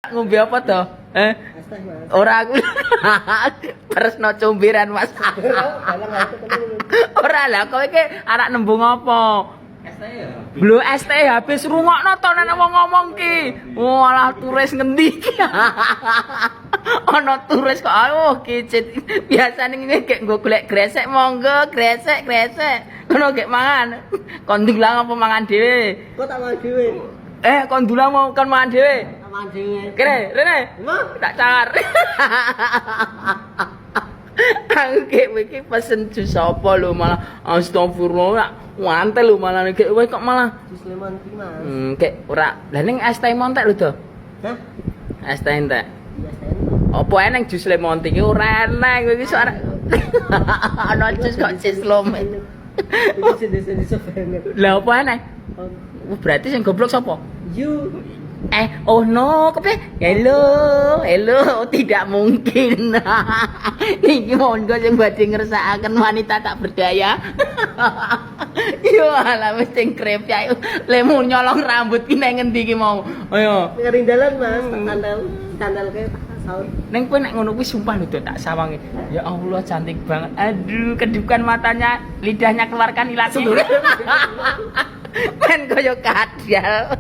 Ngombe apa to? Es teh, Mas. Ora aku. Presno comberan, Mas. Dalang aku ketemu. Ora lah, kowe iki arek nembung apa? Lho es teh habis rungokno to nek wong ngomong ki. Walah turis ngendi ki. Ana turis kok ayo kicit. Biasane ngene gek nggo golek gresek monggo, gresek. Ngono gek mangan. Kon ndulang apa mangan dhewe? Kok tak mangan dhewe? Kon ndulang mau kon mangan dhewe? Tak mangan dhewe. Kene, Rene. Emang? Tak car. Aku kayak iki pesen jus apa lho malah astagfirullah wantel lho malah kayak kowe kok malah Jus lemon tea, Mas. kayak ora lah ning es teh montek lho to. Hah? Es teh entek. Iya, Sen. Apa eneng jus lemon tea ki ora eneng kowe iki sok arek. Ana jus kok jus lomet. Itu jenis-jenis banget. Lah apa eneng? Oh, Berarti sing goblok sapa? you. Oh no, kepe? Hello, tidak mungkin. Niki monggo sing badhe ngersakaken wanita tak berdaya. Yo ala wis sing krep ya. Lemu nyolong rambut ki nang ngendi ki mau. Ayo. Ngering dalan, Mas. Sandal kayak sahur. Neng kowe nek ngono kuwi sumpah lho Dok, tak sawangi. Ya Allah cantik banget. Aduh, kedipkan matanya, lidahnya keluarkan ilat. Men koyo kadal.